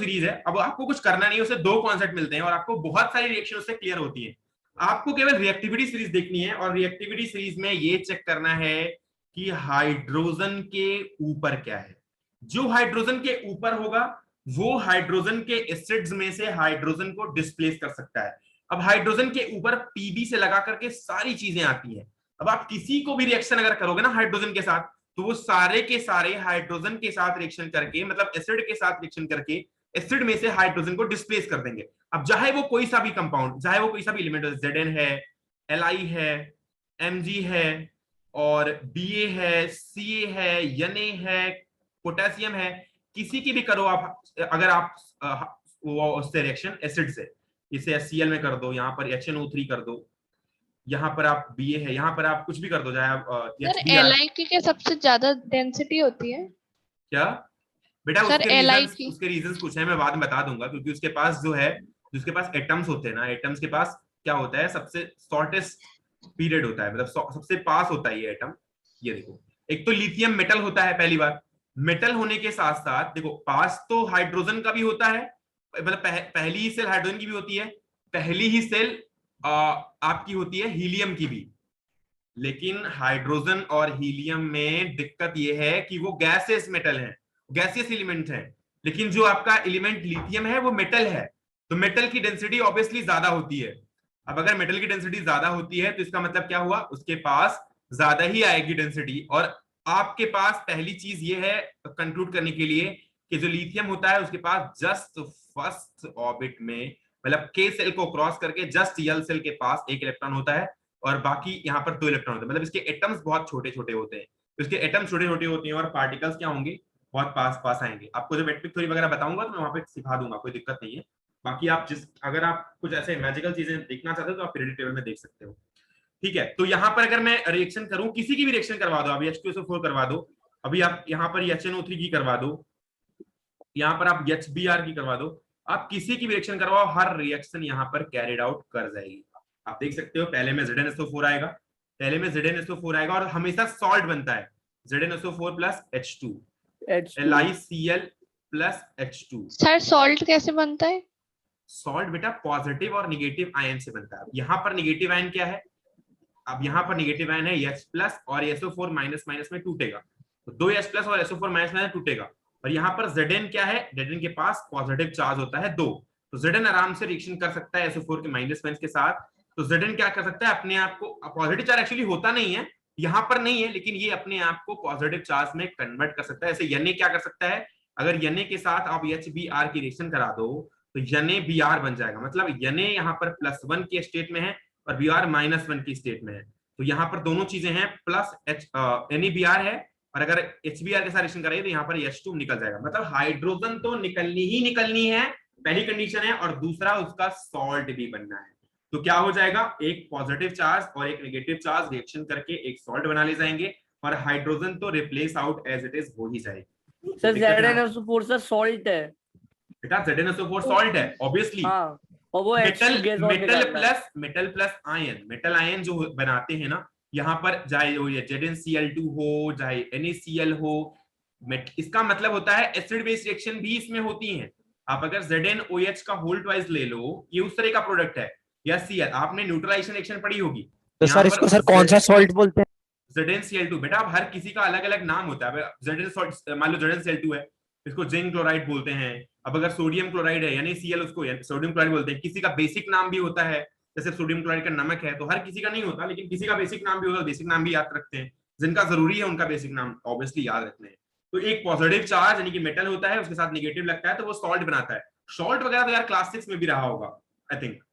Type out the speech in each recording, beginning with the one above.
Series है, अब आपको कुछ करना नहीं है, उससे दो कॉन्सेप्ट मिलते हैं और आपको बहुत सारी रिएक्शन उससे क्लियर होती है। आपको केवल रिएक्टिविटी सीरीज देखनी है और रिएक्टिविटी सीरीज में ये चेक करना है कि हाइड्रोजन के ऊपर क्या है। जो हाइड्रोजन के ऊपर होगा वो हाइड्रोजन के एसिड्स में से हाइड्रोजन को डिस्प्लेस कर सकता है। अब हाइड्रोजन के ऊपर पीबी से लगा करके सारी चीजें आती हैं। अब आप किसी को भी रिएक्शन अगर करोगे ना हाइड्रोजन के साथ, तो वो सारे के सारे हाइड्रोजन के साथ रिएक्शन करके, मतलब एसिड के साथ रिएक्शन करके एसिड में से हाइड्रोजन को डिस्प्लेस कर देंगे। अब चाहे वो कोई सा भी कंपाउंड, चाहे वो कोई सा भी एलिमेंट हो, Zn है, Li है, Mg है और Ba है, Ca है, Na है, पोटेशियम है, किसी की भी करो आप, अगर आप उससे रिएक्शन एसिड से, इसे HCl में कर दो, यहाँ पर HNO3 कर दो, यहाँ पर आप Ba है, यहाँ पर आप कुछ भी कर दो, चाहे आप सर HBr। Li की क्या सबसे ज्यादा डेंसिटी होती है? क्या बेटा, सर Li की उसके रीजंस कुछ है, मैं बाद में बता दूंगा, क्योंकि उसके पास जो है, जिसके पास एटम्स होते हैं ना, एटम्स के पास क्या होता है, सबसे शॉर्टेस्ट पीरियड होता है, मतलब सबसे पास होता है ये एटम। ये देखो, एक तो लिथियम मेटल होता है, पहली बार मेटल होने के साथ साथ देखो पास तो हाइड्रोजन का भी होता है, मतलब पहली ही सेल हाइड्रोजन की भी होती है, पहली ही सेल आपकी होती है हीलियम की भी। लेकिन हाइड्रोजन और हीलियम में दिक्कत यह है कि वो गैसियस मेटल हैं, गैसियस एलिमेंट हैं, लेकिन जो आपका एलिमेंट लिथियम है वो मेटल है, तो मेटल की डेंसिटी ऑब्वियसली ज्यादा होती है। अब अगर मेटल की डेंसिटी ज्यादा होती है तो इसका मतलब क्या हुआ, उसके पास ज्यादा ही आएगी डेंसिटी। और आपके पास पहली चीज ये है कंक्लूड करने के लिए कि जो लिथियम होता है उसके पास जस्ट फर्स्ट ऑर्बिट में, मतलब के सेल को क्रॉस करके जस्ट यल सेल के पास एक इलेक्ट्रॉन होता है और बाकी यहाँ पर दो इलेक्ट्रॉन होते हैं, मतलब इसके एटम्स बहुत छोटे छोटे होते हैं, तो इसके एटम्स छोटे छोटे होते हैं और पार्टिकल्स क्या होंगे, बहुत पास पास आएंगे। आपको जब एटॉमिक थ्योरी वगैरह बताऊंगा तो मैं वहां पे सिखा दूंगा, कोई दिक्कत नहीं है। बाकी आप अगर आप कुछ ऐसे मैजिकल चीजें देखना चाहते हो तो आप पीरियोडिक टेबल में देख सकते हो। ठीक है, तो यहाँ पर अगर मैं रिएक्शन करूं, किसी की भी रिएक्शन करवा दो, अभी H2SO4 करवा दो, अभी आप यहाँ पर HNO3 की करवा दो, यहाँ पर आप HBr की करवा दो, आप किसी की भी रिएक्शन करवाओ, हर रिएक्शन यहाँ पर कैरिड आउट कर जाएगी। आप देख सकते हो पहले में ZnSO4 आएगा, पहले में ZnSO4 आएगा और हमेशा सॉल्ट बनता है, ZnSO4 plus H2, LiCl plus H2। Sir salt कैसे बनता है? सॉल्ट बेटा पॉजिटिव और निगेटिव आयन से बनता है। यहाँ पर निगेटिव आयन क्या है, अब यहाँ पर निगेटिव आयन है H प्लस और SO4 माइनस माइनस में टूटेगा, तो दो H प्लस और SO4 माइनस में टूटेगा। और यहाँ पर Zn क्या है, Zn के पास पॉजिटिव चार्ज होता है 2, तो Zn आराम से रिएक्शन कर सकता है SO4 के माइनस माइनस के साथ। तो Zn क्या कर सकता है, अपने आप को, पॉजिटिव चार्ज एक्चुअली होता नहीं है, यहाँ पर नहीं है, लेकिन ये अपने आप को पॉजिटिव चार्ज में कन्वर्ट कर सकता है। ऐसे Na क्या कर सकता है, अगर Na के साथ आप HBr की रिएक्शन करा दो तो NaBr बन जाएगा, मतलब Na यहाँ पर +1 की स्टेट में है और Br -1 की स्टेट में है, तो यहाँ पर दोनों चीजें हैं, प्लस NeBr है, और अगर HBr के साथ रिएक्शन करेंगे तो यहाँ पर H2 निकल जाएगा। मतलब हाइड्रोजन तो निकलनी ही निकलनी है, पहली कंडीशन है, और दूसरा उसका सॉल्ट भी बनना है। तो क्या हो जाएगा, एक पॉजिटिव चार्ज और एक नेगेटिव चार्ज रिएक्शन करके एक सॉल्ट बना ले जाएंगे और हाइड्रोजन तो replace out as it is हो ही जाएगी। सर ZnSO4 सर सॉल्ट है बेटा, ZnSO4 सॉल्ट है ऑब्वियसली। हाँ, और वो metal plus ion, metal ion जो बनाते हैं ना, यहाँ पर चाहे ZnCl2 हो चाहे NaCl हो, इसका मतलब होता है एसिड बेस रिएक्शन भी इसमें होती हैं। आप अगर ZnOH का होल ट्वाइस ले लो, ये उस तरह का प्रोडक्ट है, या Cl, आपने न्यूट्रलाइजेशन रिएक्शन पढ़ी होगी, तो सर इसको सर कौन सा सॉल्ट बोलते हैं? ZnCl2 बेटा, अब हर किसी का अलग अलग नाम होता है। मान लो ZnCl2 है, इसको जिंक क्लोराइड बोलते हैं। अब अगर सोडियम क्लोराइड है यानी Cl, उसको सोडियम क्लोराइड बोलते हैं। किसी का बेसिक नाम भी होता है, जैसे सोडियम क्लोराइड का नमक है, तो हर किसी का नहीं होता, लेकिन किसी का बेसिक नाम भी होता है, बेसिक नाम भी याद रखते हैं। जिनका जरूरी है उनका बेसिक नाम ऑब्वियसली याद रखने हैं। तो एक पॉजिटिव चार्ज यानी कि मेटल होता है, उसके साथ नेगेटिव लगता है तो वो सॉल्ट बनाता है। सॉल्ट वगैरह तो यार क्लास 6 में भी रहा होगा, आई थिंक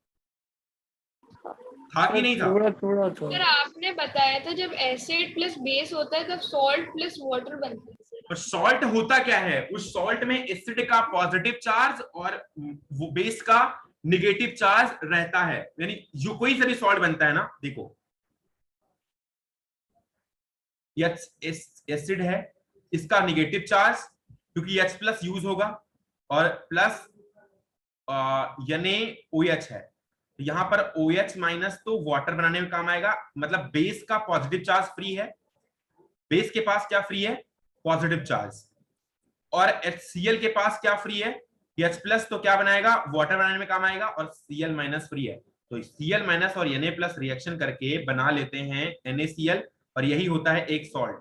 था कि नहीं था? थोड़ा सर आपने बताया था जब एसिड प्लस बेस होता है तब सॉल्ट प्लस वाटर बनता है। और सॉल्ट होता क्या है, उस सॉल्ट में एसिड का पॉजिटिव चार्ज और वो बेस का निगेटिव चार्ज रहता है। यानी जो कोई सा भी सॉल्ट बनता है ना, देखो एसिड है, इसका निगेटिव चार्ज क्योंकि H प्लस यूज होगा और प्लस NaOH है, तो यहां पर OH माइनस तो वाटर बनाने में काम आएगा। मतलब बेस का पॉजिटिव चार्ज फ्री है, बेस के पास क्या फ्री है, पॉजिटिव चार्ज, और HCl के पास क्या फ्री है, H प्लस तो क्या बनाएगा, वाटर बनाने में काम आएगा, और Cl माइनस फ्री है, तो Cl माइनस और Na प्लस रिएक्शन करके बना लेते हैं NaCl, और यही होता है एक सॉल्ट,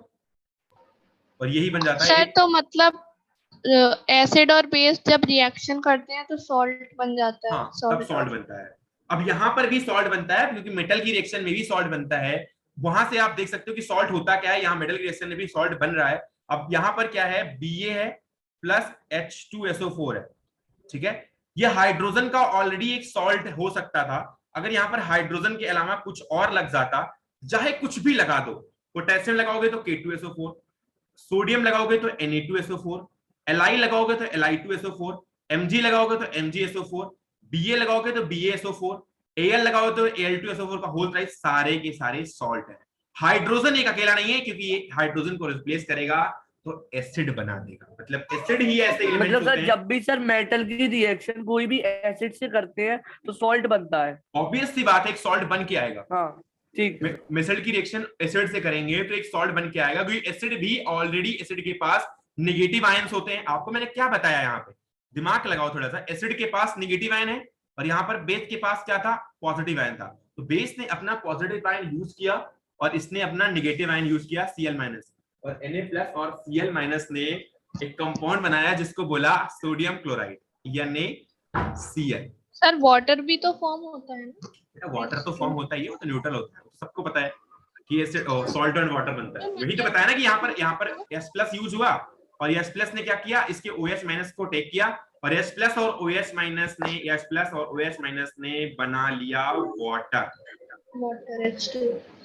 और यही बन जाता है सर एक, तो मतलब एसिड और बेस जब रिएक्शन करते हैं तो सॉल्ट बन जाता है, हाँ तब सॉलिड सॉल्ट और बनता है। अब यहाँ पर भी सॉल्ट बनता है, क्योंकि मेटल की रिएक्शन में भी सॉल्ट बनता है, वहां से आप देख सकते हो कि सॉल्ट होता क्या है, यहाँ मेटल की रिएक्शन में भी सॉल्ट बन रहा है। अब यहाँ पर क्या है, Ba है प्लस H2SO4 है, ठीक है, ये हाइड्रोजन का ऑलरेडी एक सॉल्ट हो सकता था, अगर यहाँ पर हाइड्रोजन के अलावा कुछ और लग जाता, चाहे कुछ भी लगा दो, पोटेशियम लगाओगे तो K2SO4, सोडियम लगाओगे तो Na2SO4, Li लगाओगे तो Li2SO4, Mg लगाओगे तो MgSO4, Ba लगाओगे तो BaSO4, Al लगाओगे तो Al2SO4 का होल ट्राइस, सारे के सारे सॉल्ट है। हाइड्रोजन एक अकेला नहीं है, क्योंकि ये हाइड्रोजन को रिप्लेस करेगा तो एसिड बना देगा, मतलब एसिड ही ऐसे एलिमेंट्स मतलब होते सर हैं। जब भी सर मेटल की रिएक्शन कोई भी एसिड से करते हैं तो सॉल्ट बनता है। ऑब्वियस सी बात है, एक सॉल्ट बन के आएगा। हाँ ठीक है। मेसल्ट की रिएक्शन एसिड से करेंगे तो एक सॉल्ट बन के आएगा, क्योंकि एसिड भी ऑलरेडी, एसिड के पास नेगेटिव आयंस होते हैं। आपको मैंने क्या बताया, यहाँ पे दिमाग लगाओ थोड़ा सा, एसिड के पास नेगेटिव आयन है, और यहाँ पर बेस के पास क्या था, पॉजिटिव आयन था, तो बेस ने अपना पॉजिटिव आयन यूज किया और इसने अपना नेगेटिव आयन यूज किया Cl माइनस, और Na प्लस और Cl माइनस ने एक कंपाउंड बनाया जिसको बोला सोडियम क्लोराइड या NaCl। सर वाटर भी तो फॉर्म होता है ना। वाटर तो फॉर्म होता ही है, वो तो न्यूट्रल होता है, सबको पता है कि एसिड सॉल्ट एंड वाटर बनता है। वही तो बताया ना कि यहाँ पर H प्लस यूज हुआ, और H प्लस ने क्या किया, इसके OH माइनस को टेक किया, और H प्लस और OH माइनस ने, H प्लस और OH माइनस ने बना लिया वाटर, वाटर H2।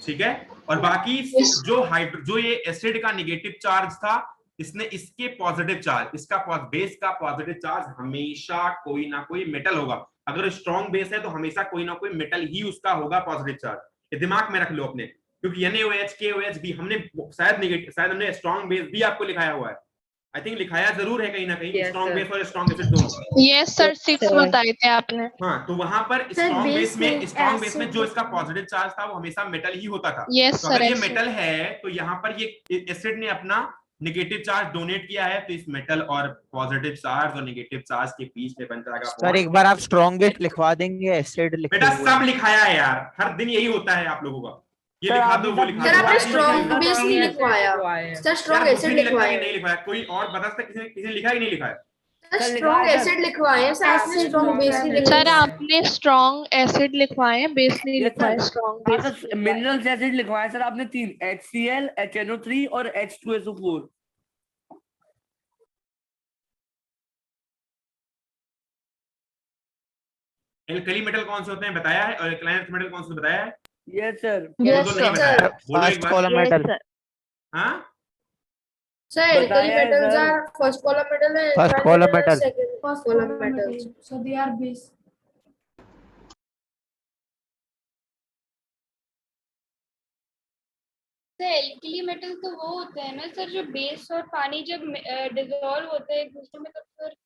ठीक है। और बाकी जो ये एसिड का नेगेटिव चार्ज था, इसने इसके पॉजिटिव चार्ज, इसका बेस का पॉजिटिव चार्ज हमेशा कोई ना कोई मेटल होगा, अगर स्ट्रॉन्ग बेस है तो हमेशा कोई ना कोई मेटल ही उसका होगा पॉजिटिव चार्ज, ये दिमाग में रख लो अपने, क्योंकि NaOH KOH भी हमने शायद हमने स्ट्रॉन्ग बेस भी आपको लिखाया हुआ है, आई थिंक लिखाया जरूर है कहीं ना कहीं, Yes, स्ट्रॉन्ग sir. बेस और स्ट्रॉन्ग एसिड दोनों। यस सर, 6 बताए थे आपने। हाँ, तो वहां पर स्ट्रॉन्ग बेस में जो इसका पॉजिटिव चार्ज था वो हमेशा मेटल ही होता था। यस तो सर, अगर ये मेटल है तो यहाँ पर ये एसिड ने अपना नेगेटिव चार्ज डोनेट किया है, तो इस मेटल और पॉजिटिव चार्ज और नेगेटिव चार्ज के बीच में बन जाएगा सर एक बार आप स्ट्रॉन्ग बेस लिखवा देंगे, एसिड लिखे बेटा हुए सब लिखाया है यार, हर दिन यही होता है आप लोगों का, ये सर, लिखा आप दो भी वो सर लिखा सर दो। आपने लिखवाया स्ट्रॉन्ग है, बेस नहीं लिखवाया सर, स्ट्रॉन्ग यार एसिड मुझे नहीं लगता कि लिखवाया नहीं लिखवाया, कोई और बता सकता है, किसी ने लिखा कि नहीं लिखा है? सर सर, स्ट्रॉन्ग लिखवाया एसिड लिखवाए हैं सर, आपने स्ट्रॉन्ग बेस नहीं सर लिखवाया। आपने स्ट्रॉन्ग एसिड लिखवाए हैं, बेस नहीं Yes, लिखवाया, sir. स्ट्रॉन्ग हाँ बेस सर, मिनरल्स एसिड लिखवाया सर आपने 3, HCl, HNO3 और H2SO4। एल्कली मेटल कौन से होते हैं बताया है, और एल्कलाइन अर्थ मेटल कौन से बताया है? Yes sir. बोलो तो नहीं बताया, बोलो एक फर्स्ट बार। कॉलम मेटल, हाँ सर एल्कली बताया है metals sir. Are first column metal है, First column metal. Second first column metals, So they are base. Sir alkali metal तो वो होते हैं ना सर, जो बेस और पानी जब डिसॉल्व होते हैं एक दूसरे में, तो फिर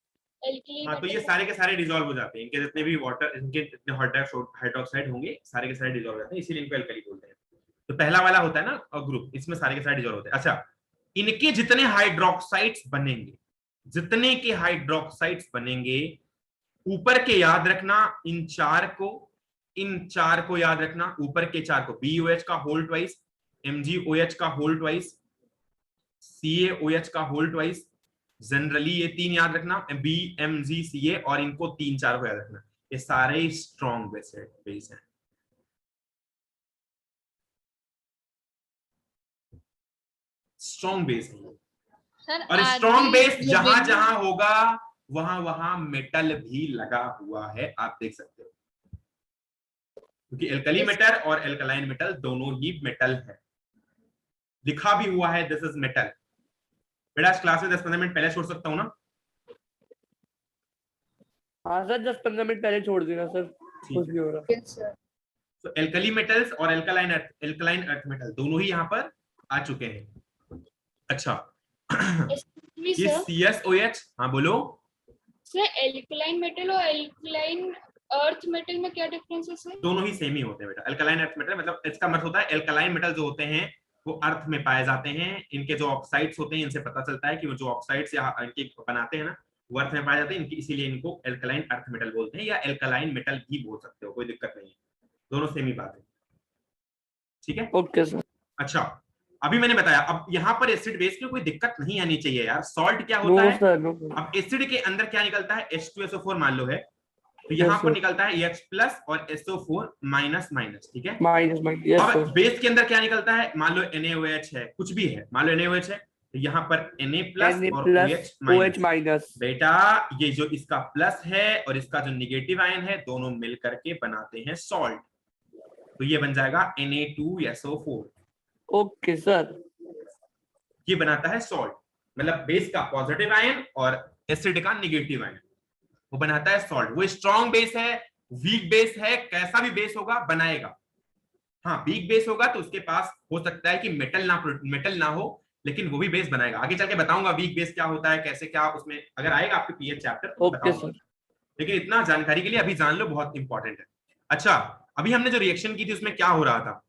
एल्कली हाँ, तो ये सारे के सारे डिसॉल्व हो जाते हैं, इनके जितने भी वाटर, इनके जितने हाइड्रोक्साइड होंगे सारे के सारे डिसॉल्व हो जाते हैं, इसीलिए इनको एल्कली बोलते हैं। तो पहला वाला होता है ना ग्रुप, इसमें सारे के सारे डिसॉल्व होते हैं। अच्छा, इनके जितने हाइड्रोक्साइड्स बनेंगे, जितने के हाइड्रोक्साइड्स बनेंगे, ऊपर के याद रखना, इन चार को याद रखना, ऊपर के 4 को, BOH का होल ट्वाइस, MgOH का होल ट्वाइस, CaOH का होल ट्वाइस, जनरली ये 3 याद रखना, BMgCa, और इनको 3-4 को याद रखना, ये सारे स्ट्रॉन्ग बेस हैं। स्ट्रॉन्ग बेस है, सर और स्ट्रॉन्ग बेस जहां जहां होगा वहां वहां मेटल भी लगा हुआ है, आप देख सकते हो, क्योंकि एल्कली मेटल और एल्कलाइन मेटल दोनों ही मेटल है, लिखा भी हुआ है दिस इज मेटल। बेटा क्लास में 10-15 मिनट पहले छोड़ सकता हूँ ना? हाँ सर, 10-15 मिनट पहले छोड़ देना सर, कुछ भी हो रहा। Yes sir. तो एल्कली मेटल्स और एल्कलाइन अर्थ मेटल दोनों ही यहाँ पर आ चुके हैं। अच्छा, ये CSOH, हाँ बोलो सर, एल्कलाइन मेटल और एल्कलाइन अर्थ मेटल में क्या डिफरेंस है सर? दोनों ही सेम ही होते हैं बेटा। एल्कलाइन अर्थ मेटल मतलब इसका मतलब होता है एल्कलाइन मेटल जो होते हैं वो अर्थ में पाए जाते हैं, इनके जो ऑक्साइड्स होते हैं इनसे पता चलता है कि वो जो ऑक्साइड्स इनके बनाते हैं ना वो अर्थ में पाए जाते हैं इनकी, इसीलिए इनको एल्कलाइन अर्थ मेटल बोलते हैं, या एल्कलाइन मेटल भी बोल सकते हो, कोई दिक्कत नहीं है, दोनों सेम ही बात है। ठीक है, ओके सर। अच्छा अभी मैंने बताया, अब यहाँ पर एसिड बेस में कोई दिक्कत नहीं आनी चाहिए यार। सॉल्ट क्या नो होता है, सर, नो। अब एसिड के अंदर क्या निकलता है, H2SO4 मान लो है, तो Yes, यहाँ पर sir. निकलता है EH प्लस और SO4 माइनस माइनस, ठीक है। माइनस, यस अब सर। बेस के अंदर क्या निकलता है, मान लो NaOH है, कुछ भी है, मान लो NaOH है, तो यहाँ पर Na प्लस और OH OH माइनस। बेटा ये जो इसका प्लस है और इसका जो निगेटिव आयन है, दोनों मिल करके बनाते हैं सॉल्ट, तो ये बन जाएगा Na2SO4। Okay sir. ये बनाता है सॉल्ट, मतलब बेस का पॉजिटिव आयन और एसिड का निगेटिव आयन, वो बनाता है सॉल्ट। वो स्ट्रॉन्ग बेस है, वीक बेस है, कैसा भी बेस होगा बनाएगा। हाँ वीक बेस होगा तो उसके पास हो सकता है कि मेटल ना हो, लेकिन वो भी बेस बनाएगा। आगे चल के बताऊंगा वीक बेस क्या होता है, कैसे क्या, उसमें अगर आएगा आपके पीएच चैप्टर तो ओके बताऊंगा, सर। लेकिन इतना जानकारी के लिए अभी जान लो, बहुत इंपॉर्टेंट है। अच्छा अभी हमने जो रिएक्शन की थी उसमें क्या हो रहा था,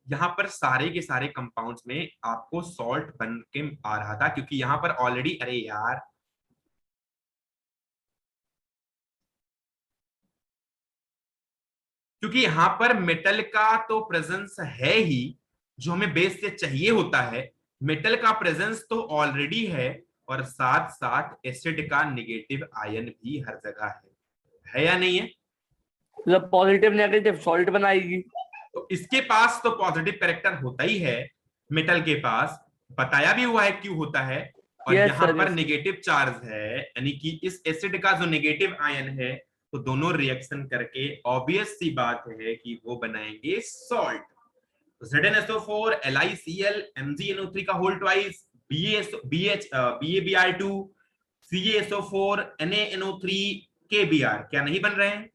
यहाँ पर सारे के सारे कंपाउंड्स में आपको सॉल्ट बन के आ रहा था, क्योंकि यहाँ पर ऑलरेडी, अरे यार क्योंकि यहाँ पर मेटल का तो प्रेजेंस है ही, जो हमें बेस से चाहिए होता है, मेटल का प्रेजेंस तो ऑलरेडी है, और साथ साथ एसिड का निगेटिव आयन भी हर जगह है या नहीं है। मतलब पॉजिटिव नेगेटिव सॉल्ट बनाएगी। तो इसके पास तो पॉजिटिव कैरेक्टर होता ही है, मेटल के पास बताया भी हुआ है क्यों होता है, और Yes, यहाँ sir, पर yes. नेगेटिव चार्ज है, यानी कि इस एसिड का जो नेगेटिव आयन है, तो दोनों रिएक्शन करके ऑब्वियस सी बात है कि वो बनाएंगे सॉल्ट। ZnSO4 LiCl MgNO3 का whole twice, BaBr2 CaSO4 NaNO3 KBr क्या नहीं बन रहे हैं।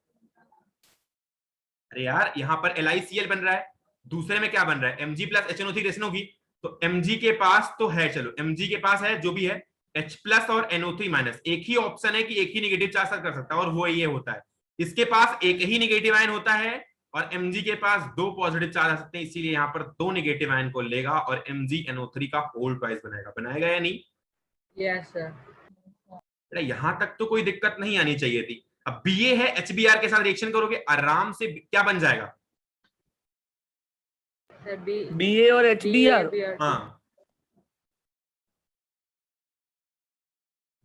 अरे यार यहाँ पर LiCl बन रहा है, दूसरे में क्या बन रहा है, Mg प्लस HNO3 रिएक्शन होगी, तो Mg के पास तो है, चलो Mg के पास है जो भी है, H प्लस और NO3 माइनस, एक ही ऑप्शन है कि एक ही निगेटिव चार्ज कर सकता है, और वो ये होता है, इसके पास एक ही निगेटिव आयन होता है, और Mg के पास दो पॉजिटिव चार्ज आ सकते हैं, इसीलिए यहाँ पर दो निगेटिव आयन को लेगा और MgNO3 का होल ट्वाइस बनाएगा। बनाएगा या नहीं? Yes, sir. यहाँ तक तो कोई दिक्कत नहीं आनी चाहिए थी। अब Ba है, HBr के साथ रिएक्शन करोगे, आराम से क्या बन जाएगा, BA और HBr। हाँ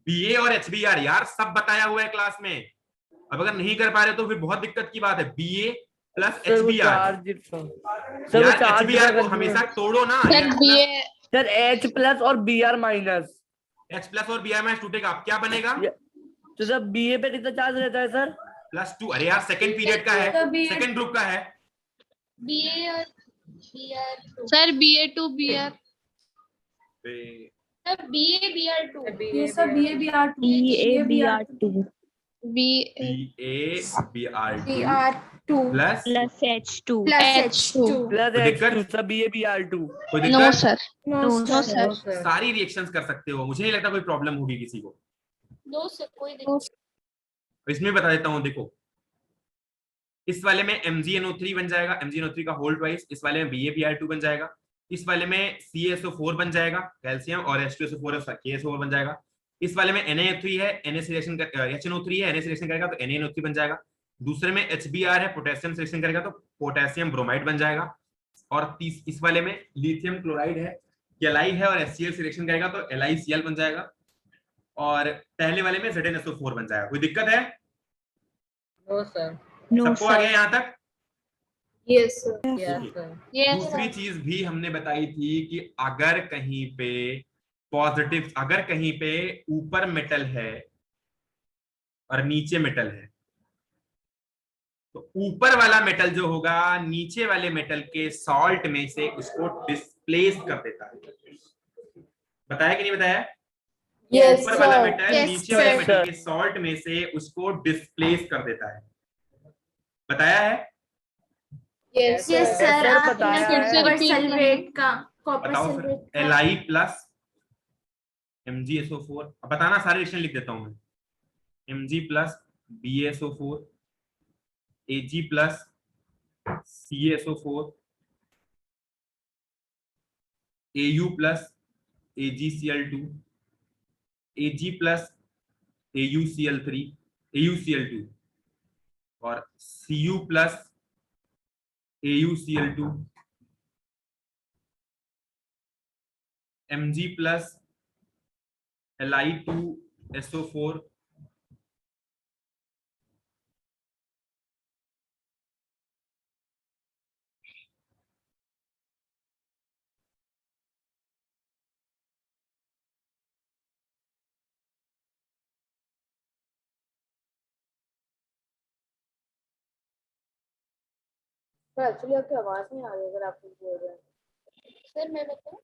BA और HBr यार सब बताया हुआ है क्लास में, अब अगर नहीं कर पा रहे तो फिर बहुत दिक्कत की बात है। BA प्लस HBr, यार HBr को हमेशा तोड़ो ना, सर H प्लस और Br माइनस। H प्लस और Br माइनस टूटेगा, अब क्या बनेगा, तो सर BA पे कितना चार्ज रहता है सर, +2। अरे यार सेकंड पीरियड का है, सेकंड ग्रुप का है, BA और BR2 sir BA2 BR sir BA BR2 ये सब BA BA2 BA plus plus H2 plus कोई दिक्कत? H2 सब BA Br2। कोई नो दिक्कत? Sir, no sir. सारी रिएक्शंस कर सकते हो, मुझे नहीं लगता कोई प्रॉब्लम होगी किसी को। दो से कोई दिक्कत इसमें बता देता हूँ, देखो इस वाले में MgNO3 बन जाएगा, MgNO3 का होल ट्वाइस, इस वाले में BaBr2 बन जाएगा, इस वाले में CaSO4 बन जाएगा कैल्शियम, और H2SO4 KSO4 बन जाएगा, इस वाले में NaO3 है, Na से रिएक्शन HNO3 है, Na से रिएक्शन करेगा तो NaNO3 बन जाएगा, दूसरे में HBr है, पोटेशियम से रिएक्शन करेगा तो पोटेशियम ब्रोमाइड बन जाएगा, और इस वाले में लिथियम क्लोराइड है, Li है, और HCl से रिएक्शन करेगा तो LiCl बन जाएगा, और पहले वाले में ZnSO4 बन जाएगा। कोई दिक्कत है? No, sir. सबको आ गया यहाँ तक? Yes, sir. Yes, Okay. sir. दूसरी चीज भी हमने बताई थी कि अगर कहीं पे पॉजिटिव, अगर कहीं पे ऊपर मेटल है और नीचे मेटल है, तो ऊपर वाला मेटल जो होगा नीचे वाले मेटल के सॉल्ट में से उसको डिस्प्लेस कर देता है। बताया कि नहीं बताया? Yes, ऊपर वाला sir. मेटल Yes, नीचे वाले sir. मेटल के सॉल्ट में से उसको डिस्प्लेस कर देता है। बताया है? Yes, Yes, sir. sir. आपने बताया फिर से कॉपर repeat सल्फेट का कॉपर बताओ सल्फेट फिर। Li प्लस MgSO4, अब बताना, सारे रिएक्शन लिख देता हूं मैं। Mg plus BaSO4, Ag plus CaSO4, Au plus AgCl2, Ag plus AuCl3, AuCl2 और Cu plus AuCl2, Mg plus Li2SO4, actually आपकी आवाज नहीं आ रही अगर आप कुछ बोल रहे हैं। सर मैं बताऊं?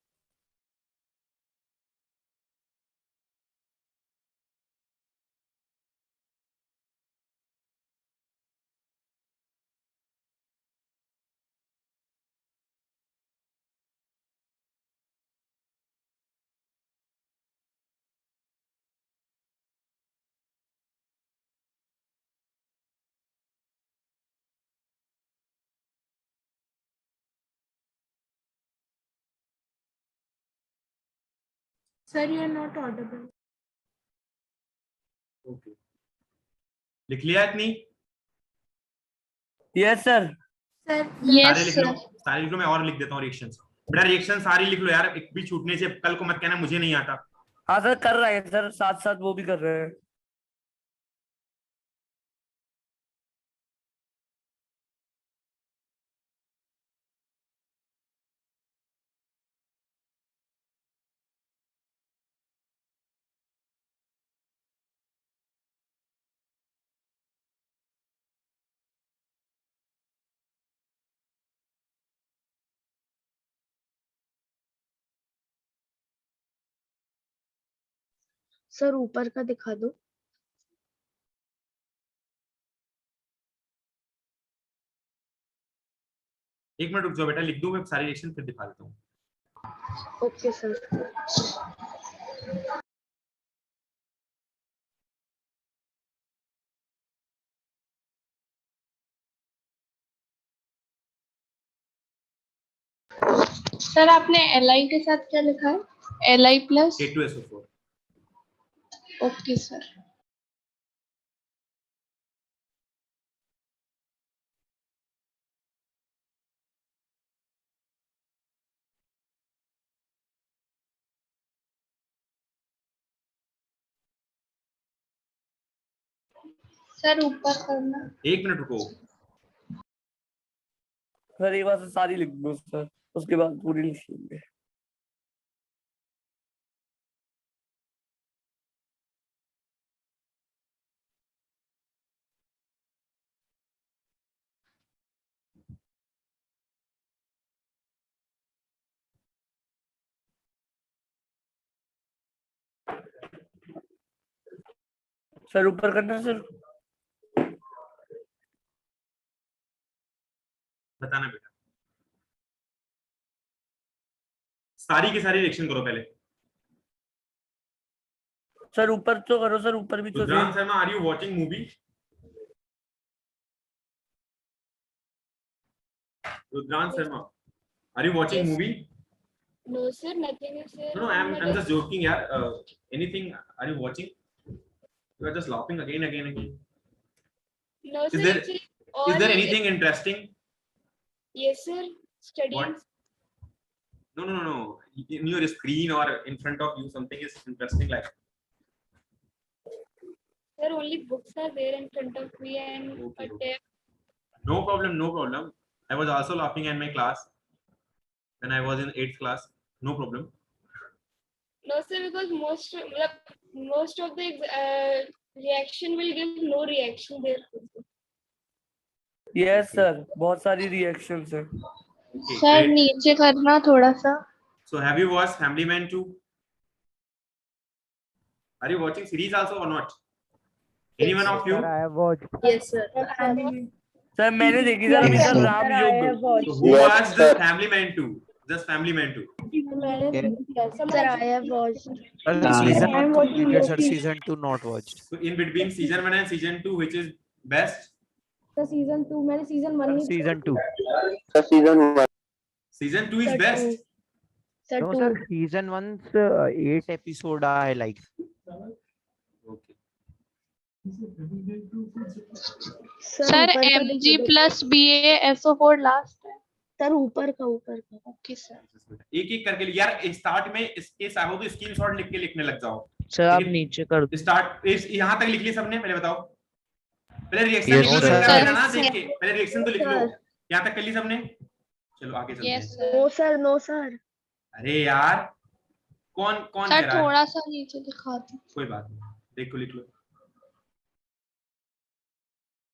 Sir you are not audible. Okay, लिख लिया इतनी? Yes sir. सर सारे Yes, लिख लो, sir. सारे लिख लो, मैं और लिख देता हूँ रिएक्शंस। बेटा रिएक्शन सारी लिख लो यार, एक भी छूटने से कल को मत कहना मुझे नहीं आता। हाँ सर कर रहे हैं सर, साथ साथ वो भी कर रहे हैं। सर ऊपर का दिखा दो। एक मिनट रुक जाओ बेटा, लिख दूं मैं सारी रिएक्शन फिर दिखा देता हूँ। Okay sir. सर आपने Li के साथ क्या लिखा है? Li plus. K2SO4। Okay sir. Sir ऊपर करना। एक मिनट रुको, सर एक बार से सारी लिख दो सर, उसके बाद पूरी लिख लेंगे। सर ऊपर करना सर। बताना बेटा, सारी की सारी रिएक्शन करो पहले। सर ऊपर तो करो सर, ऊपर भी तो रुद्रांश सही। Sharma, are you watching movie? Rudransh Sharma, are you watching Yes. Movie? No sir, nothing is there. No, I'm just joking यार। anything, are you watching? You are just laughing again. No sir, there- actually Is there all- anything interesting? Yes sir, studying. What? No. In your screen or in front of you, something is interesting like. Sir, only books are there in front of me and Okay, a tab. No problem. I was also laughing in my class when I was in 8th class. No problem. No sir, because most of the reaction will give no reaction there. Yes sir, बहुत सारी reactions है। Okay, sir great. नीचे करना थोड़ा सा। So have you watched Family Man 2? Are you watching series also or not? Anyone of you? Sir, I have watched. Yes sir. Sir मैंने देखी sir अभी सर राम युग। So who watched the Family Man 2? Just Family Man 2. Sir I have watched. Season 1 completed, sir. Season 2 not watched. So in between season 1 and season 2, which is best? Season 2 मैंने season 1 he Season 2. Season 2 is Sir, best. two. Sir No, 2. sir. Season 1's 8 episode I like. Okay. Sir ऊपर का Mg दिखा दो। Plus BaSO4 last है। Sir ऊपर का okay sir. एक एक करके यार स्टार्ट में इसके चाहो तो स्क्रीनशॉट लिख के लिखने लग जाओ। सर आप ठीक है? नीचे कर दो। स्टार्ट यहाँ तक लिख लिया सबने, पहले बताओ। पहले रिएक्शन Yes, लिख लो, sir. चेक कर Sir. लेना ना देख के, पहले रिएक्शन तो लिख लो। सर। यहाँ तक कर ली सबने, चलो आगे चलते यस हैं। Sir. No sir, no sir. अरे यार कौन कौन कह सर रहा है? थोड़ा सा नीचे दिखा दो। कोई बात नहीं, देखो लिख लो।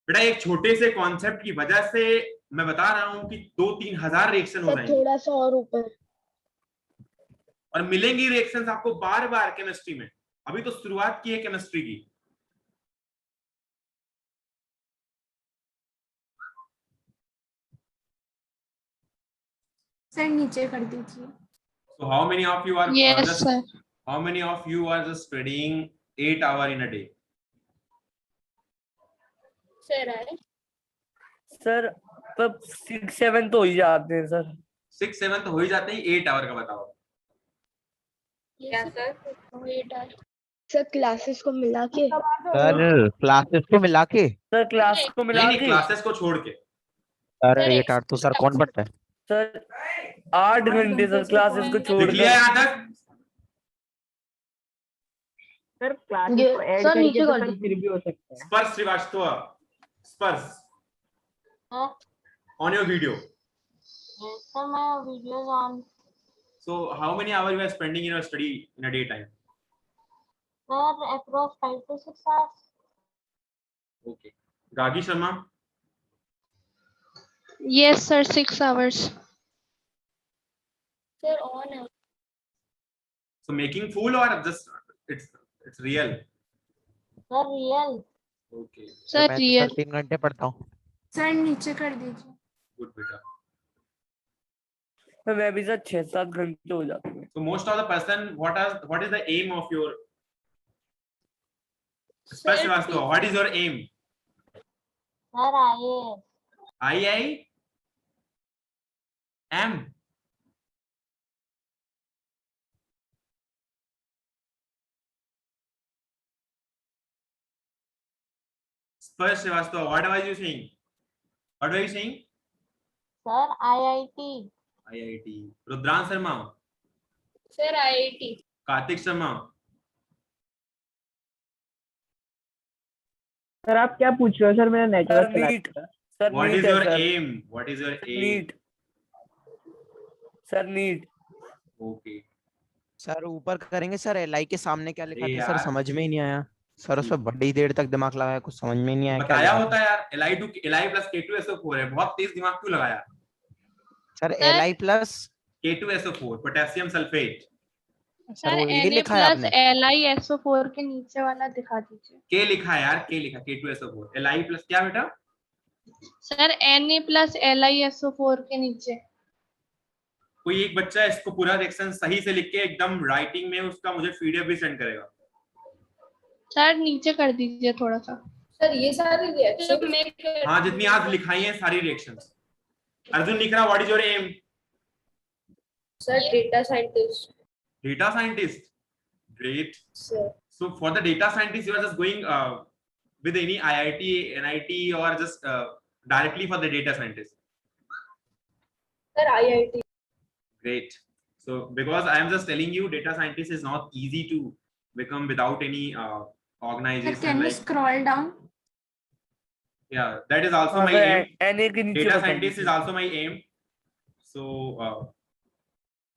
बेटा एक छोटे से कॉन्सेप्ट की वजह से मैं बता रहा हूँ कि 2-3 हजार रिएक्शन हो सर जाएंगे, थोड़ा सा और ऊपर। और मिलेंगी रिएक्शंस आपको बार बार केमिस्ट्री में। अभी तो शुरुआत की है केमिस्ट्री की। सर नीचे कर दीजिए। So how many of you are Yes just sir. how many of you are just studying 8 hours in a day? Sir आए। सर तब 6-7 तो हो ही जाते हैं सर। 6-7 तो हो ही जाते ही, 8 आवर का बताओ। क्या सर? वेट आर। सर क्लासेस को मिला के। सर क्लासेस को मिला के। सर क्लास को मिला नहीं के क्लासेस को छोड़ के। सर सर, 8 आवर तो सर कौन पढ़ता है? सर 8 घंटे सर क्लासेस को लिख छोड़ लिया कर। यहाँ तक? सर क्लासेस को ऐड करके तो सर फिर भी हो सकता है। स्पर्श श्रीवास्तव, स्पर्श on your video. Sir, my video is on. So how many hours you are spending in your study in a day time? Sir, approx 5 to 6 hours. Okay. Gagi Sharma, Yes sir, 6 hours. Sir on है। so making fool or just it's real? Sir, real. Okay, Sir, मैं तो real. Sir 3 घंटे पढ़ता हूँ। Sir नीचे कर दीजिए। good beta. तो मैं भी सर 6-7 घंटे हो जाते हैं। So most of the person, what is the aim of your Sparsh Srivastava, what is your aim? Sir, IAS. IIM? Sparsh Srivastava, what was you saying? What were you saying? Sir, IIT. IIT. Rudran Sharma, sir IIT। Kartik Sharma, sir आप क्या पूछ रहे हो सर? मेरा network NEET. Sir what is NEET है your sir. aim? What is your aim? NEET sir, NEET. Okay. Sir ऊपर करेंगे सर, एलआई के सामने क्या लिखा अरे था सर? यार। समझ में ही नहीं आया सर, उस पर बड़ी देर तक दिमाग लगाया, कुछ समझ में ही नहीं आया क्या बताया लिखा होता था। यार, Li plus K2SO4 है, बहुत तेज दिमाग क्यों लगाया? Sir LI plus K2SO4 potassium sulphate. Sir वो ये Na लिखा है plus आपने? LiSO4 के नीचे वाला दिखा दीजिए। K लिखा है यार, K लिखा, K2SO4। Li plus क्या बेटा? सर Na plus LiSO4 के नीचे। कोई एक बच्चा इसको पूरा रिएक्शन सही से लिख के एकदम राइटिंग में उसका मुझे पीडीएफ भी सेंड करेगा। सर नीचे कर दीजिए थोड़ा सा। सर ये सारे रिएक्शन। हाँ जितनी आज लिखाई है सारी रिएक्शंस। अर्जुन लिख रहा, what is your aim? Sir data scientist. Data scientist. Great. Sir So for the data scientist, you are just going with any IIT, NIT, or just directly for the data scientist. Sir IIT। Great. So because I am just telling you, data scientist is not easy to become without any organization. Can you like, scroll down? yeah, that is also my aim. NA के नीचे Data बता scientist दीजिए। is also my aim. So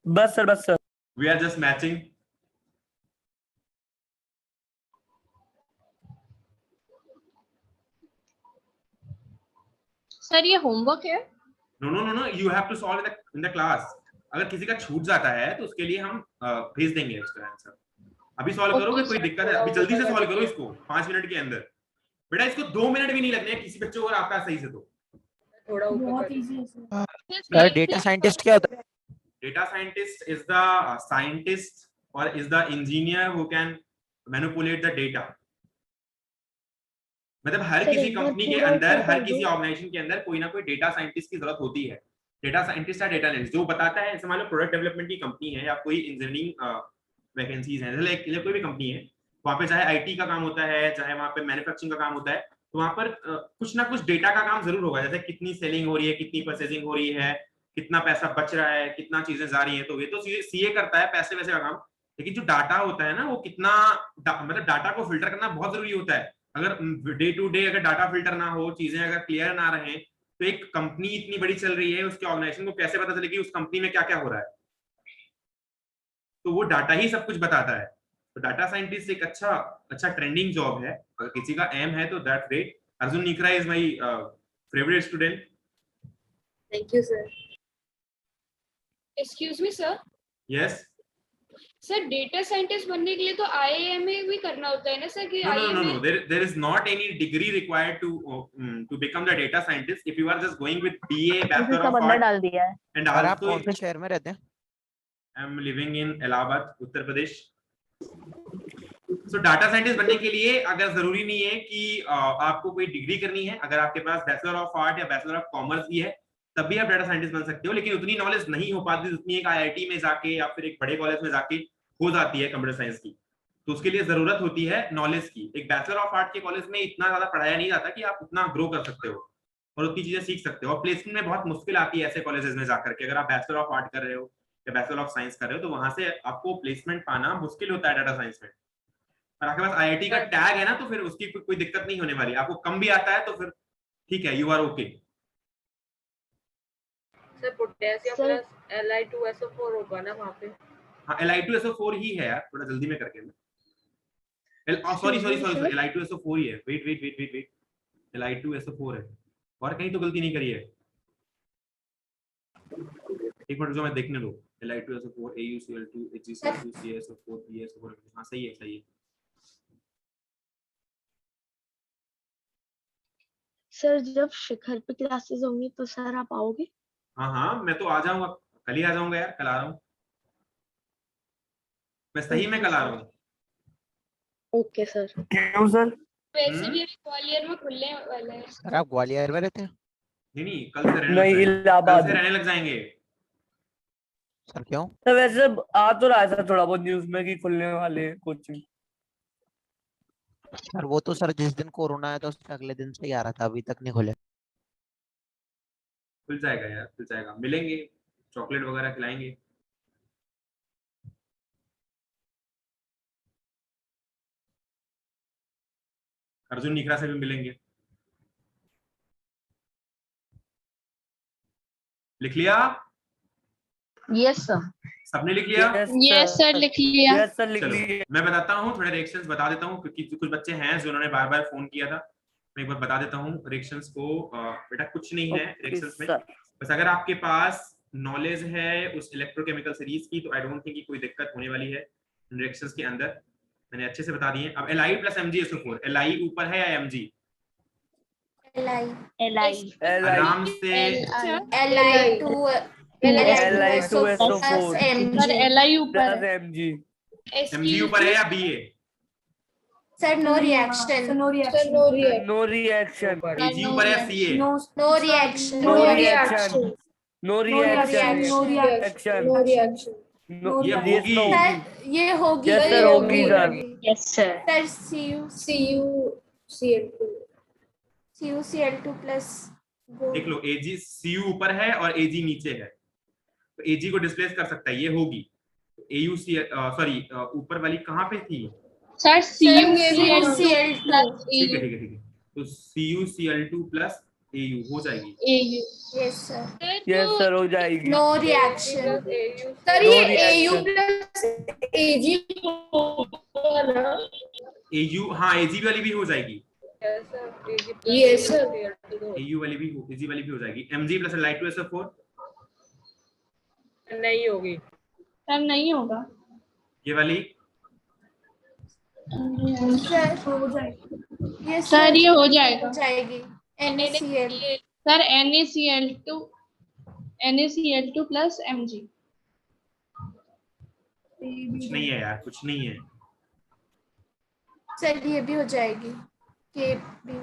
बस sir. we are just matching. Sir ये homework है? No. You have to solve in the class. अगर किसी का छूट जाता है तो उसके लिए हम भेज देंगे एक्स्ट्रा आंसर। अभी सॉल्व करोगे, कोई दिक्कत है? अभी जल्दी से सॉल्व करो इसको 5 मिनट के अंदर। बेटा इसको 2 मिनट भी नहीं लगने हैं किसी बच्चे को अगर आता है सही से तो। थोड़ा बहुत ऊपर। इजी है सर। सर डेटा साइंटिस्ट क्या होता है? Data scientist is the scientist or is the engineer who can manipulate the data. मतलब हर सर, किसी एक बार कंपनी के पूरा अंदर, ऊपर हर कर किसी दो। ऑर्गेनाइजेशन के अंदर कोई ना कोई डेटा साइंटिस्ट की जरूरत होती है। डेटा साइंटिस्ट या डेटा एनालिस्ट जो बताता है, जैसे मान लो प्रोडक्ट डेवलपमेंट की कंपनी है या कोई इंजीनियरिंग वैकेंसीज हैं, जैसे कोई भी कंपनी है, वहां पे चाहे आईटी का काम होता है, चाहे वहां पे मैन्युफैक्चरिंग का काम होता है, तो वहां पर कुछ ना कुछ डेटा का काम जरूर होगा, जैसे कितनी सेलिंग हो रही है, कितनी परचेजिंग हो रही है, कितना पैसा बच रहा है, कितना चीजें जा रही है, तो ये तो चीजें सीए करता है, पैसे वैसे का काम। लेकिन जो डाटा होता है ना, वो कितना मतलब डाटा को फिल्टर करना बहुत जरूरी होता है। अगर डे टू डे अगर डाटा फिल्टर ना हो, चीजें अगर क्लियर ना रहे, तो एक कंपनी इतनी बड़ी चल रही है, उसके ऑर्गेनाइजेशन को कैसे पता चलेगी उस कंपनी में क्या क्या हो रहा है? तो वो डाटा ही सब कुछ बताता है। तो डाटा साइंटिस्ट एक अच्छा ट्रेंडिंग जॉब है, अगर किसी का एम है तो that's great. Arjun निकरा is my favourite student. Thank you sir. Excuse me sir. Yes. Sir data scientist बनने के लिए तो आईआईएमए भी करना होता है ना सर? कि No. There is not any degree required to become the data scientist. If you are just going with BA, Bachelor of Art, डाल दिया है। and और आप also कौन से शहर में रहते हैं? I am living in Allahabad, Uttar Pradesh. So data scientist बनने के लिए अगर जरूरी नहीं है कि आपको कोई डिग्री करनी है, अगर आपके पास बैचलर ऑफ आर्ट या बैचलर ऑफ कॉमर्स भी है, तब भी आप डाटा साइंटिस्ट बन सकते हो। लेकिन उतनी नॉलेज नहीं हो पाती जितनी एक आईआईटी में जाके या फिर एक बड़े कॉलेज में जाके हो जाती है कंप्यूटर साइंस की। तो उसके लिए जरूरत होती है नॉलेज की। एक बैचलर ऑफ आर्ट के कॉलेज में इतना ज्यादा पढ़ाया नहीं जाता कि आप उतना ग्रो कर सकते हो और उतनी चीजें सीख सकते हो। और प्लेसमेंट में बहुत मुश्किल आती है ऐसे कॉलेजेस में जाकर के। अगर आप बैचलर ऑफ आर्ट कर रहे हो या बैचलर ऑफ साइंस कर रहे हो, तो वहां से आपको प्लेसमेंट पाना मुश्किल होता है डाटा साइंस में। और आपके पास आईआईटी का टैग है ना, तो फिर उसकी कोई दिक्कत नहीं होने वाली। आपको कम भी आता है तो फिर ठीक है, you are okay. Sir potassium plus Li2SO4 होगा ना वहाँ पे? हाँ, Li2SO4 ही है यार, थोड़ा जल्दी में करके ना। सॉरी Li2SO4 ही है। वेट Li2SO4 है, और कहीं तो गलती नहीं करी है। एक मिनट जो मैं देखने दो। Li2SO4 AuCl2 HgCl2 CaSO4 PaSO4। हाँ सही है। सर जब शिखर पे क्लासेस होंगी तो सर आप आओगे? हाँ मैं तो आ जाऊंगा, कल ही आ जाऊंगा यार, कल आ रहा हूँ मैं, सही में कल आ रहा हूँ। Okay sir. क्यों सर? वैसे भी अभी ग्वालियर में खुलने वाला है। सर आप ग्वालियर में रहते हैं? नहीं, कल से रहने नहीं, लग जाएंगे। इलाहाबाद। कल से रहने लग जाएंगे। सर क्यों? तो वैसे आ तो रहा था थोड़ा बहुत न्यूज में कि खुलने वाले हैं कोचिंग। सर वो तो सर जिस दिन कोरोना आया था उसके अगले दिन से ही आ रहा था, अभी तक नहीं खुले। खुल जाएगा यार, खुल जाएगा, मिलेंगे, चॉकलेट वगैरह खिलाएंगे। अर्जुन निकरा से भी मिलेंगे। लिख लिया? Yes sir. सबने लिख लिया? यस सर लिख लिया। यस सर लिख चलो लिए। मैं बताता हूँ, थोड़े रिएक्शंस बता देता हूँ, क्योंकि कुछ बच्चे हैं जिन्होंने बार बार फोन किया था। मैं एक बार बता देता हूँ रिएक्शंस को। बेटा कुछ नहीं है रिएक्शंस में, बस अगर आपके पास नॉलेज है उस इलेक्ट्रोकेमिकल सीरीज की, तो आई डोंट थिंक कि कोई दिक्कत होने वाली है रिएक्शंस के अंदर। मैंने अच्छे से बता दिए। अब Li प्लस MgSO4, Li ऊपर है या Mg? आराम से Li2SO4 सर Li ऊपर है। Mg ऊपर है या Ba? Sir no reaction. No reaction. Ag ऊपर है या Ca? No reaction. No reaction. ये होगी। ये होगी। यस सर होगी sir. Yes sir. Sir CuCl2 plus देख लो, Cu ऊपर है और Ag नीचे है, तो Ag को डिस्प्लेस कर सकता है, ये होगी। सॉरी ऊपर वाली कहाँ पे थी? सर CuCl2 प्लस ठीक है, तो CuCl2 प्लस Au हो जाएगी। Yes sir. यस सर हो जाएगी। No reaction. सर No ये reaction. Au plus Ag Au, हाँ Ag वाली भी हो जाएगी। Yes sir. Au वाली भी Ag वाली भी हो जाएगी। Mg प्लस Li2SO4 नहीं होगी सर नहीं होगा। ये वाली सर हो जाएगी। यस सर ये हो जाएगा। हो जाएगी। NaCl sir NaCl2 plus Mg। कुछ नहीं है यार, कुछ नहीं है। सर ये भी हो जाएगी। के भी।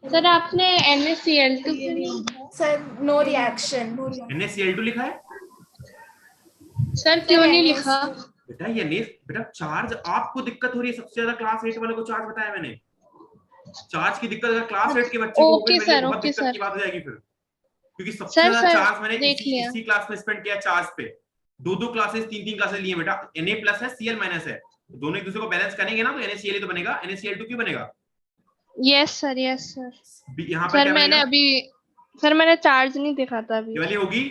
सर आपने NaCl2 क्यों नहीं? Sir no reaction. NaCl2 लिखा है? सर क्यों नहीं लिखा? बेटा ये नहीं बेटा, चार्ज आपको दिक्कत हो रही है सबसे ज्यादा, क्लास 8 वालों को चार्ज बताया मैंने। चार्ज की दिक्कत अगर क्लास 8 के बच्चे को हो गई, ओके मेरे लिए सर, बहुत ओके दिक्कत की सर। बात हो जाएगी फिर, क्योंकि सबसे सर, ज्यादा सर, चार्ज मैंने देख लिया। इसी क्लास में स्पेंड किया चार्ज पे। 2 क्लासेस 3 क्लासेस लिए बेटा। Na प्लस है, Cl माइनस है, दोनों एक दूसरे को बैलेंस करेंगे ना तो NaCl तो बनेगा, NaCl2 क्यों बनेगा? Yes sir, yes sir. यहाँ पर सर क्या मैंने बनेगा? अभी, सर मैंने चार्ज नहीं देखा था अभी। ये वाली होगी,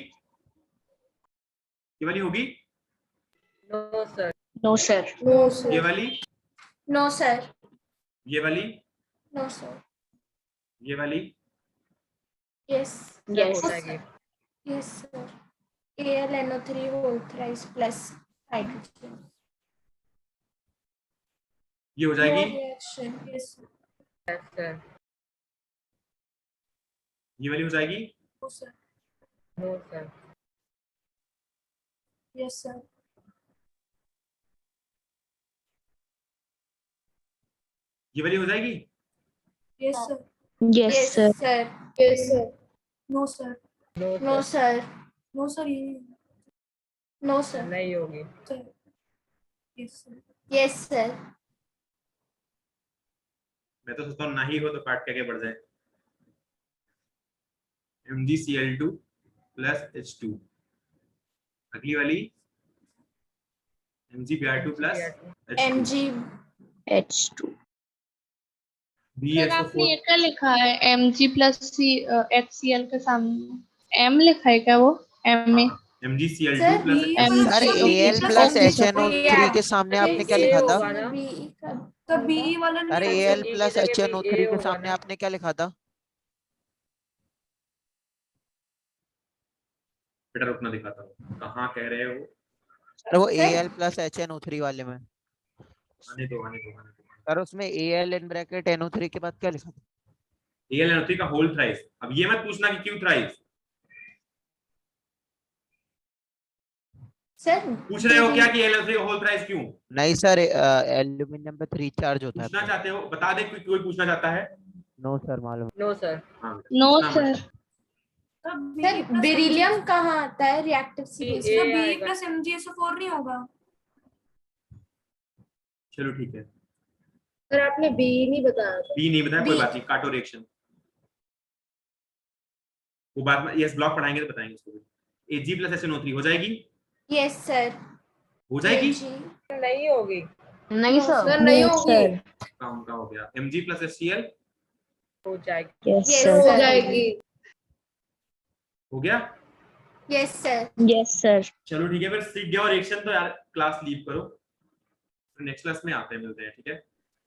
ये वाली होगी, नो सर। नो ये सर। वाली, नो सर। ये वाली, नो सर। ये वाली, yes yes yes sir. AlNO3 whole thrice plus hydrogen. ये हो जाएगी, Reaction. Yes sir. सर। ये वाली हो जाएगी, No sir. No sir. Yes sir. ये वाली हो जाएगी, Yes sir. Yes sir. sir. Yes sir. No sir. No No sir. No sir. No sir. नहीं होगी। Sir. Yes sir. Yes sir. मैं तो सोचता हूँ ना ही हो तो काट के आगे बढ़ जाए। MgCl2 प्लस H2, अगली वाली MgBr2 plus H2, H2। Sir आपने BSO4 ये क्या लिखा है? Mg प्लस HCl के सामने M लिखा है क्या? वो M में MgCl2 प्लस M सर जी, Al okay plus okay sir. HNO3 के सामने आपने क्या लिखा था? तो B वाला अरे Al प्लस HNO3 के सामने आपने क्या लिखा था? बेटा रुकना दिखाता हूँ, कहाँ कह रहे हो? सर वो Al प्लस HNO3 वाले में, आने दो आने दो आने दो। सर उसमें Al इन ब्रैकेट NO3 के बाद क्या लिखा था? AlNO3 का होल थ्राइस। अब ये मत पूछना कि क्यों थ्राइस, सर पूछ रहे हो क्या कि AlNO3 का होल थ्राइस क्यों? नहीं सर, एल्यूमिनियम पे 3 चार्ज होता है। पूछना चाहते हो? बता दे, कोई पूछना चाहता है? नो सर मालूम। No sir. हाँ नो पूछना मत। सर। सर बेरिलियम कहाँ आता है रिएक्टिव सीक्वेंस में? B प्लस MgSO4 नहीं होगा? चलो ठीक है, सर आपने बी नहीं बताया था। बी नहीं बताया, कोई B। बात नहीं, काटो रिएक्शन, वो बाद में यस ब्लॉक पढ़ाएंगे तो बताएंगे उसको भी। Ag प्लस SNO3 हो जाएगी, यस सर। हो जाएगी, नहीं होगी। नहीं सर नहीं होगी। काम का हो गया। Mg प्लस HCl हो जाएगी। Yes yes sir. हो जाएगी। हो गया। Yes sir. Yes sir. चलो ठीक है, फिर सीख गया और रिएक्शन तो यार क्लास लीव करो, नेक्स्ट क्लास में आते हैं, मिलते हैं, ठीक है?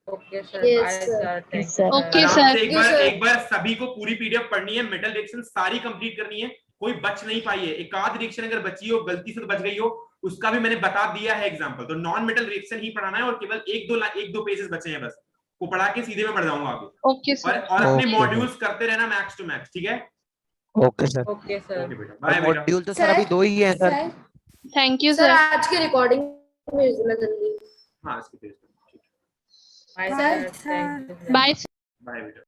Okay sir. Yes, bye sir. Sir. Thank Yes, sir. You okay आराम सर। से you, sir. एक बार सभी को पूरी PDF पढ़नी है, मेटल रिएक्शन सारी कंप्लीट करनी है, कोई बच नहीं पाई है। एक आध रिएक्शन अगर बची हो, गलती से तो बच गई हो, उसका भी मैंने बता दिया है एग्जांपल। तो नॉन मेटल रिएक्शन ही पढ़ाना है और केवल एक दो पेजेस बचे हैं बस, वो पढ़ा के सीधे में बढ़ जाऊंगा आगे। ओके और सर। अपने Okay, मॉड्यूल्स करते रहना मैक्स टू मैक्स, ठीक है? Okay sir. Okay sir. Okay बेटा, बाय बेटा। मॉड्यूल तो सर अभी 2 ही है sir. Thank you sir sir. आज की रिकॉर्डिंग भेजना जल्दी। हाँ इसके page, bye sir. Thank you. Bye. Bye बेटा।